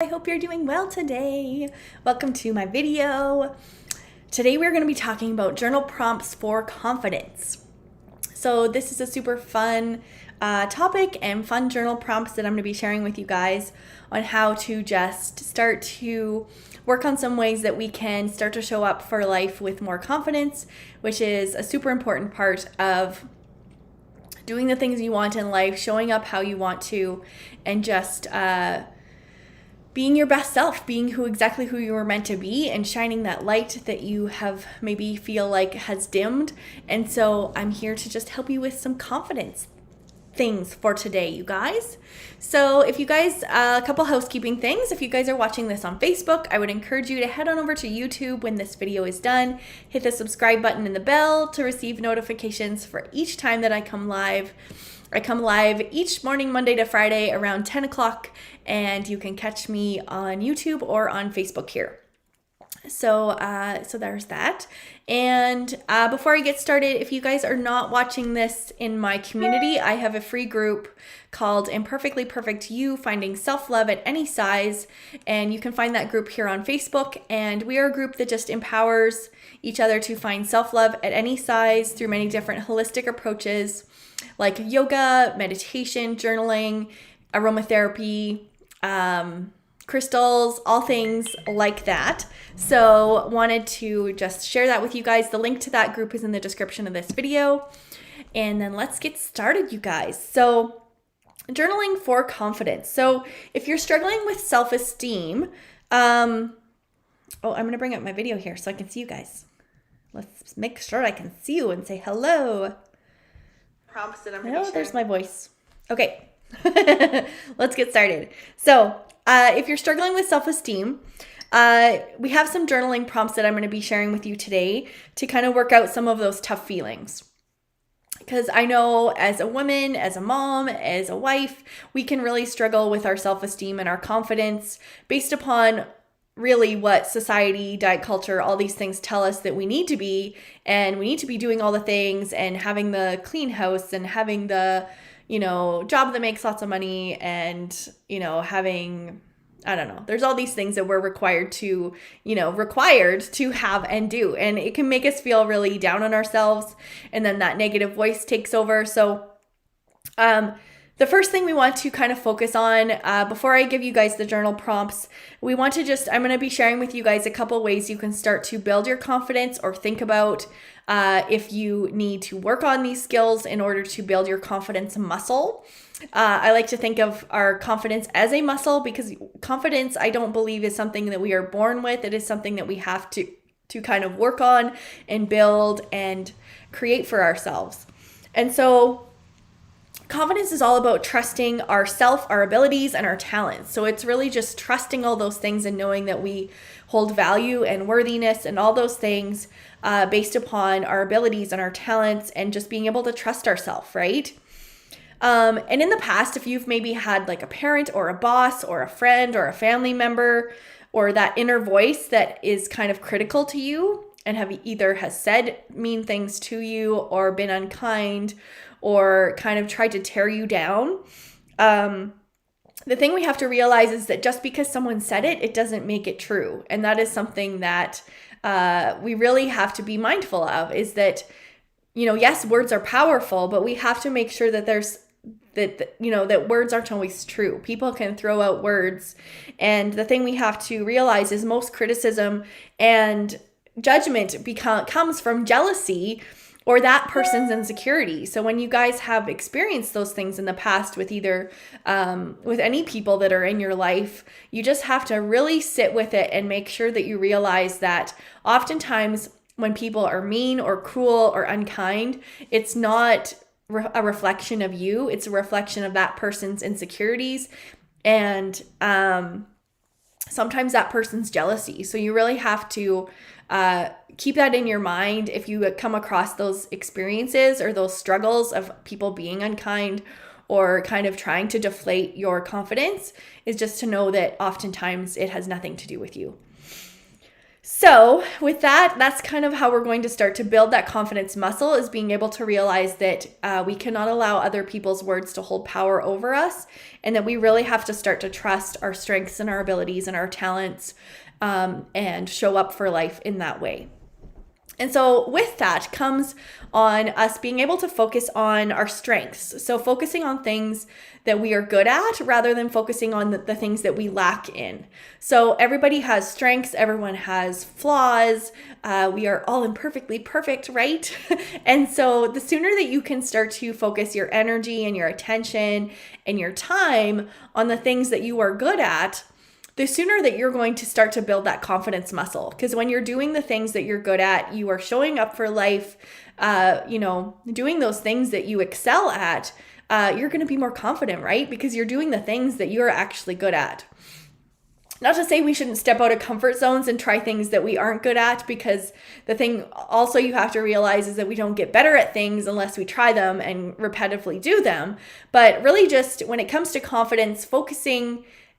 I hope you're doing well today. Welcome to my video. Today we're going to be talking about journal prompts for confidence. So this is a super fun topic and fun journal prompts that I'm going to be sharing with you guys on how to just start to work on some ways that we can start to show up for life with more confidence, which is a super important part of doing the things you want in life, showing up how you want to, and just being your best self, being exactly who you were meant to be, and shining that light that you have maybe feel like has dimmed. And so I'm here to just help you with some confidence things for today, you guys. So if you guys, a couple housekeeping things. If you guys are watching this on Facebook, I would encourage you to head on over to YouTube when this video is done. Hit the subscribe button and the bell to receive notifications for each time that I come live. I come live each morning, Monday to Friday around 10 o'clock, and you can catch me on YouTube or on Facebook here. So there's that. And before I get started, if you guys are not watching this in my community, I have a free group called Imperfectly Perfect You, Finding Self-Love at Any Size. And you can find that group here on Facebook. And we are a group that just empowers each other to find self-love at any size through many different holistic approaches like yoga, meditation, journaling, aromatherapy, crystals, all things like that. So wanted to just share that with you guys. The link to that group is in the description of this video. And then let's get started, you guys. So journaling for confidence. So if you're struggling with self-esteem, I'm going to bring up my video here so I can see you guys. Let's make sure I can see you and say hello. Prompts that I'm going to share. There's my voice. Okay. Let's get started. So if you're struggling with self-esteem, we have some journaling prompts that I'm going to be sharing with you today to kind of work out some of those tough feelings. Because I know as a woman, as a mom, as a wife, we can really struggle with our self-esteem and our confidence based upon really what society, diet culture, all these things tell us that we need to be. And we need to be doing all the things and having the clean house and having the job that makes lots of money and, having, I don't know, there's all these things that we're required to have and do. And it can make us feel really down on ourselves. And then that negative voice takes over. So, the first thing we want to kind of focus on, before I give you guys the journal prompts, I'm going to be sharing with you guys a couple ways you can start to build your confidence or think about if you need to work on these skills in order to build your confidence muscle. I like to think of our confidence as a muscle because confidence, I don't believe, is something that we are born with. It is something that we have to kind of work on and build and create for ourselves. And so confidence is all about trusting ourself, our abilities, and our talents. So it's really just trusting all those things and knowing that we hold value and worthiness and all those things based upon our abilities and our talents and just being able to trust ourselves, right? And in the past, if you've maybe had like a parent or a boss or a friend or a family member or that inner voice that is kind of critical to you and has said mean things to you or been unkind or kind of tried to tear you down, the thing we have to realize is that just because someone said it, it doesn't make it true. And that is something that we really have to be mindful of, is that, yes, words are powerful, but we have to make sure that that words aren't always true. People can throw out words. And the thing we have to realize is most criticism and judgment comes from jealousy or that person's insecurity. So when you guys have experienced those things in the past with either, with any people that are in your life, you just have to really sit with it and make sure that you realize that oftentimes when people are mean or cruel or unkind, it's not a reflection of you. It's a reflection of that person's insecurities and sometimes that person's jealousy. So you really have to keep that in your mind if you come across those experiences or those struggles of people being unkind or kind of trying to deflate your confidence, is just to know that oftentimes it has nothing to do with you. So with that, that's kind of how we're going to start to build that confidence muscle, is being able to realize that we cannot allow other people's words to hold power over us, and that we really have to start to trust our strengths and our abilities and our talents, and show up for life in that way. And so with that comes on us being able to focus on our strengths. So focusing on things that we are good at rather than focusing on the things that we lack in. So everybody has strengths, everyone has flaws. We are all imperfectly perfect, right? And so the sooner that you can start to focus your energy and your attention and your time on the things that you are good at, the sooner that you're going to start to build that confidence muscle. Because when you're doing the things that you're good at, you are showing up for life, doing those things that you excel at, you're going to be more confident, right? Because you're doing the things that you're actually good at. Not to say we shouldn't step out of comfort zones and try things that we aren't good at, because the thing also you have to realize is that we don't get better at things unless we try them and repetitively do them. But really just when it comes to confidence,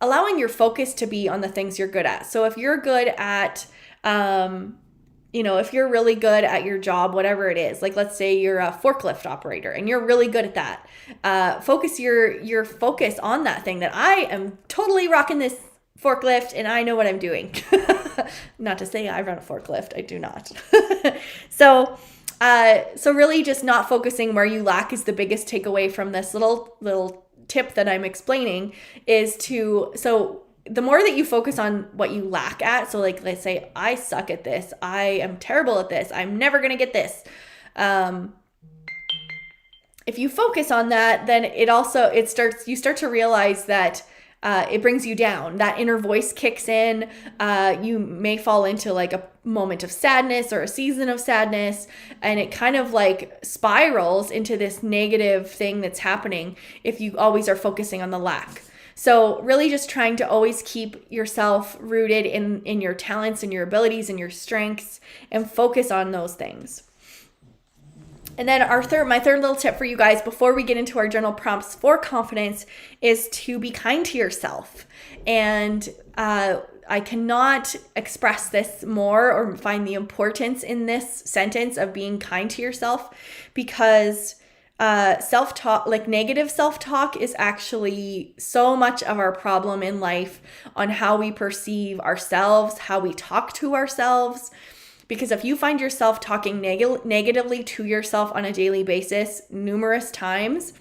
allowing your focus to be on the things you're good at. So if you're good at, if you're really good at your job, whatever it is, like let's say you're a forklift operator and you're really good at that, focus your focus on that thing, that I am totally rocking this forklift and I know what I'm doing. Not to say I run a forklift, I do not. So really just not focusing where you lack is the biggest takeaway from this little tip that I'm explaining, is so the more that you focus on what you lack at, so like let's say I suck at this, I am terrible at this, I'm never going to get this. If you focus on that, then you start to realize that it brings you down. That inner voice kicks in. You may fall into like a moment of sadness or a season of sadness, and it kind of like spirals into this negative thing that's happening if you always are focusing on the lack. So really just trying to always keep yourself rooted in your talents and your abilities and your strengths, and focus on those things. And then my third little tip for you guys before we get into our journal prompts for confidence is to be kind to yourself. And I cannot express this more or find the importance in this sentence of being kind to yourself, because self-talk, like negative self-talk, is actually so much of our problem in life on how we perceive ourselves, how we talk to ourselves. Because if you find yourself talking negatively to yourself on a daily basis, numerous times,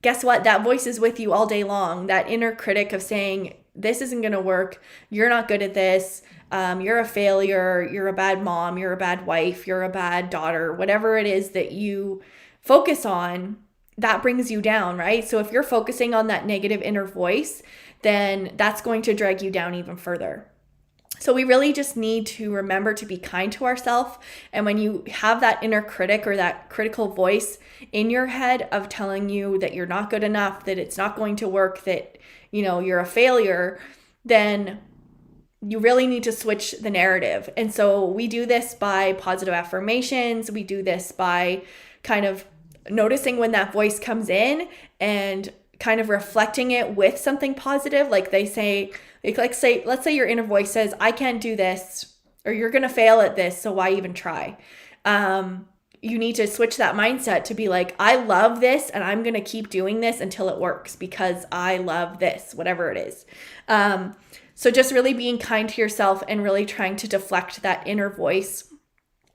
guess what? That voice is with you all day long. That inner critic of saying, this isn't going to work. You're not good at this. You're a failure. You're a bad mom. You're a bad wife. You're a bad daughter. Whatever it is that you focus on, that brings you down, right? So if you're focusing on that negative inner voice, then that's going to drag you down even further. So we really just need to remember to be kind to ourselves. And when you have that inner critic or that critical voice in your head of telling you that you're not good enough, that it's not going to work, that, you're a failure, then you really need to switch the narrative. And so we do this by positive affirmations. We do this by kind of noticing when that voice comes in and kind of reflecting it with something positive. Like let's say your inner voice says, I can't do this, or you're going to fail at this, so why even try? You need to switch that mindset to be like, I love this and I'm going to keep doing this until it works because I love this, whatever it is. So just really being kind to yourself and really trying to deflect that inner voice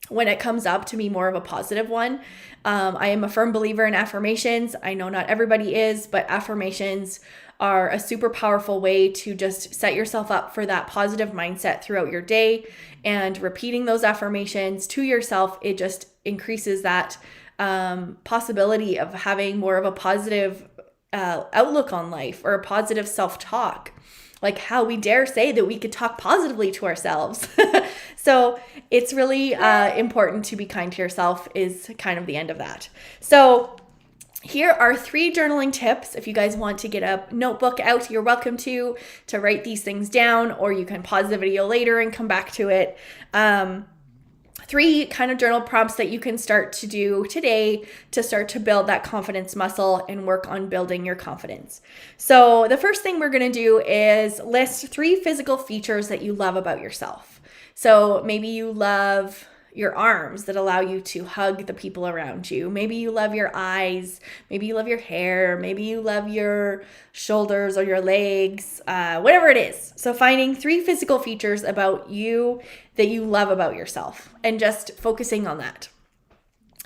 when it comes up to be more of a positive one. I am a firm believer in affirmations. I know not everybody is, but affirmations are a super powerful way to just set yourself up for that positive mindset throughout your day. And repeating those affirmations to yourself, it just increases that possibility of having more of a positive outlook on life, or a positive self-talk. Like, how we dare say that we could talk positively to ourselves. So it's really important to be kind to yourself, is kind of the end of that. So here are 3 journaling tips. If you guys want to get a notebook out, you're welcome to write these things down, or you can pause the video later and come back to it. 3 kind of journal prompts that you can start to do today to start to build that confidence muscle and work on building your confidence. So the first thing we're going to do is list 3 physical features that you love about yourself. So maybe you love your arms that allow you to hug the people around you. Maybe you love your eyes. Maybe you love your hair. Maybe you love your shoulders or your legs, whatever it is. So finding 3 physical features about you that you love about yourself and just focusing on that.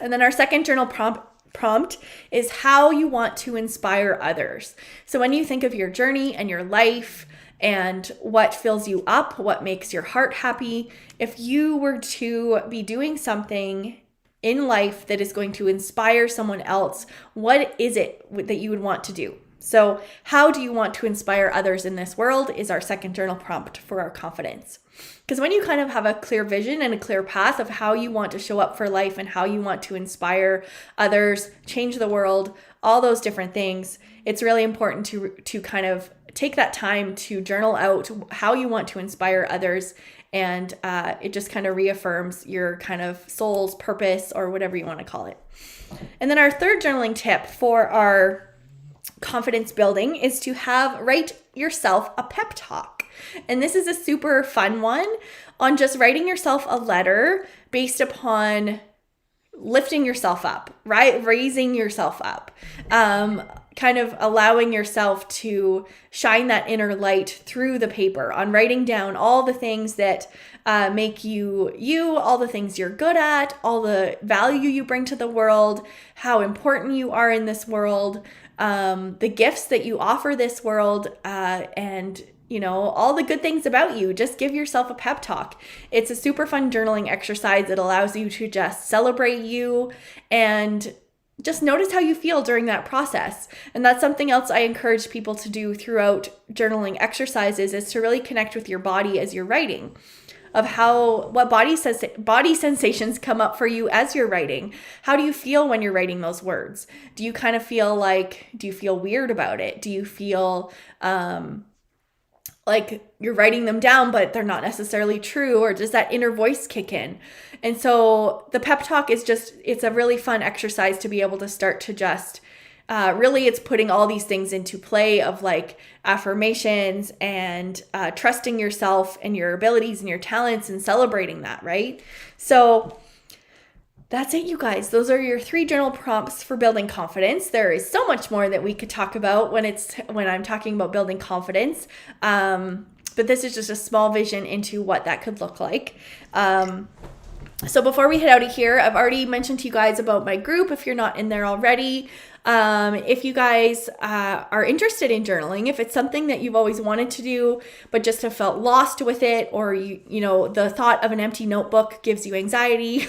And then our second journal prompt is how you want to inspire others. So when you think of your journey and your life and what fills you up, what makes your heart happy, if you were to be doing something in life that is going to inspire someone else, what is it that you would want to do? So how do you want to inspire others in this world is our second journal prompt for our confidence. Because when you kind of have a clear vision and a clear path of how you want to show up for life and how you want to inspire others, change the world, all those different things, it's really important to kind of take that time to journal out how you want to inspire others. And it just kind of reaffirms your kind of soul's purpose or whatever you want to call it. And then our third journaling tip for our confidence building is to write yourself a pep talk. And this is a super fun one on just writing yourself a letter based upon lifting yourself up, right? Raising yourself up, kind of allowing yourself to shine that inner light through the paper on writing down all the things that make you, all the things you're good at, all the value you bring to the world, how important you are in this world, the gifts that you offer this world, and all the good things about you. Just give yourself a pep talk. It's a super fun journaling exercise. It allows you to just celebrate you and just notice how you feel during that process. And that's something else I encourage people to do throughout journaling exercises, is to really connect with your body as you're writing, of what body sensations come up for you as you're writing. How do you feel when you're writing those words? Do you kind of feel weird about it? Do you feel like you're writing them down, but they're not necessarily true? Or does that inner voice kick in? And so the pep talk is it's a really fun exercise to be able to start to just, really it's putting all these things into play of like affirmations and trusting yourself and your abilities and your talents and celebrating that, right? So that's it, you guys. Those are your 3 journal prompts for building confidence. There is so much more that we could talk about when I'm talking about building confidence. But this is just a small vision into what that could look like. So before we head out of here, I've already mentioned to you guys about my group. If you're not in there already, if you guys are interested in journaling, if it's something that you've always wanted to do, but just have felt lost with it, or the thought of an empty notebook gives you anxiety,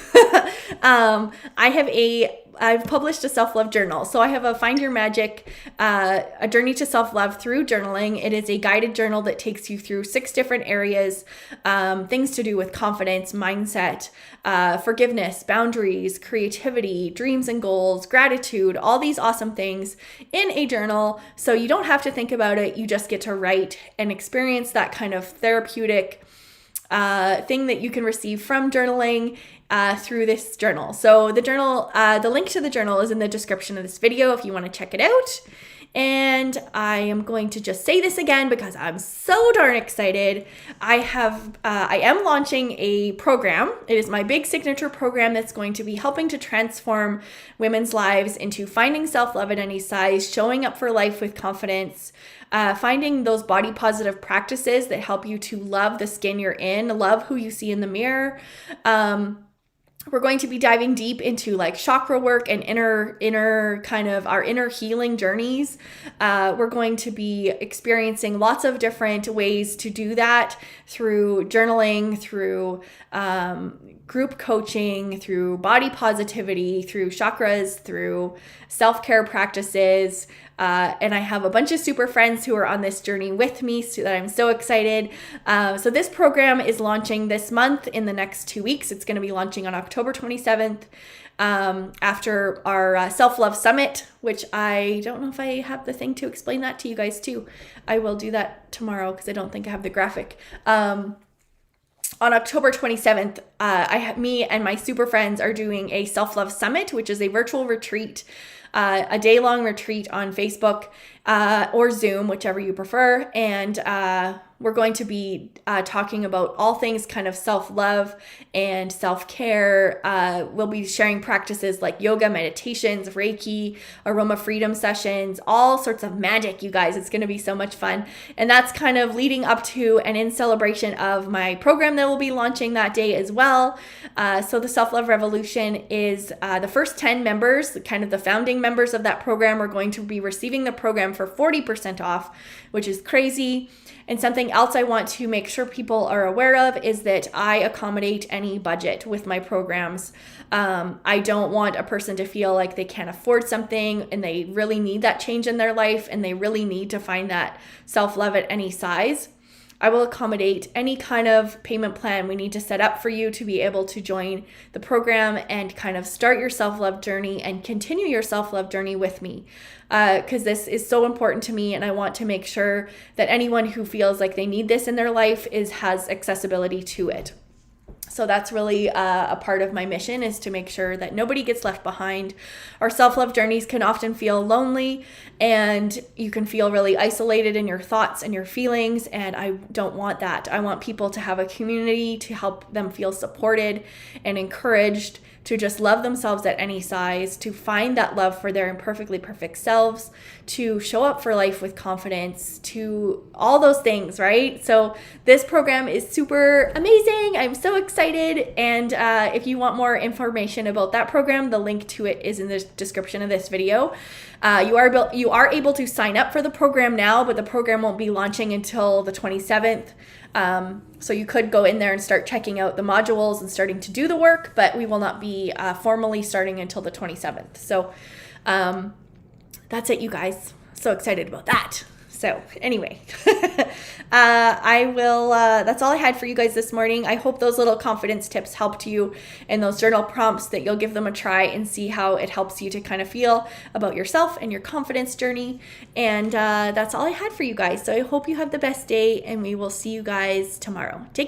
I've published a self-love journal. So I have a Find Your Magic, a journey to self-love through journaling. It is a guided journal that takes you through 6 different areas, things to do with confidence, mindset, forgiveness, boundaries, creativity, dreams and goals, gratitude, all these awesome things in a journal. So you don't have to think about it. You just get to write and experience that kind of therapeutic thing that you can receive from journaling through this journal. So the link to the journal is in the description of this video if you want to check it out. And I am going to just say this again because I'm so darn excited. I am launching a program. It is my big signature program that's going to be helping to transform women's lives into finding self-love at any size, showing up for life with confidence, finding those body positive practices that help you to love the skin you're in, love who you see in the mirror. We're going to be diving deep into like chakra work and inner kind of our inner healing journeys. We're going to be experiencing lots of different ways to do that through journaling, through group coaching, through body positivity, through chakras, through self-care practices. And I have a bunch of super friends who are on this journey with me, so that I'm so excited. So this program is launching this month in the next 2 weeks. It's going to be launching on October 27th after our Self-Love Summit, which I don't know if I have the thing to explain that to you guys too. I will do that tomorrow because I don't think I have the graphic. on October 27th, me and my super friends are doing a self-love summit, which is a virtual retreat, a day-long retreat on Facebook or Zoom, whichever you prefer. And we're going to be talking about all things kind of self-love and self-care. We'll be sharing practices like yoga, meditations, Reiki, aroma freedom sessions, all sorts of magic, you guys. It's going to be so much fun. And that's kind of leading up to and in celebration of my program that will be launching that day as well. So the Self-Love Revolution is the first 10 members, kind of the founding members of that program, are going to be receiving the program for 40% off, which is crazy. And something else I want to make sure people are aware of is that I accommodate any budget with my programs. I don't want a person to feel like they can't afford something and they really need that change in their life and they really need to find that self-love at any size. I will accommodate any kind of payment plan we need to set up for you to be able to join the program and kind of start your self-love journey and continue your self-love journey with me. Because this is so important to me, and I want to make sure that anyone who feels like they need this in their life has accessibility to it. So that's really a part of my mission, is to make sure that nobody gets left behind. Our self-love journeys can often feel lonely, and you can feel really isolated in your thoughts and your feelings, and I don't want that. I want people to have a community to help them feel supported and encouraged to just love themselves at any size, to find that love for their imperfectly perfect selves, to show up for life with confidence, to all those things, right? So this program is super amazing. I'm so excited. And if you want more information about that program, the link to it is in the description of this video. You are able to sign up for the program now, but the program won't be launching until the 27th. So you could go in there and start checking out the modules and starting to do the work, but we will not be formally starting until the 27th. So that's it, you guys. So excited about that. So anyway, that's all I had for you guys this morning. I hope those little confidence tips helped you, and those journal prompts, that you'll give them a try and see how it helps you to kind of feel about yourself and your confidence journey. And that's all I had for you guys. So I hope you have the best day, and we will see you guys tomorrow. Take care.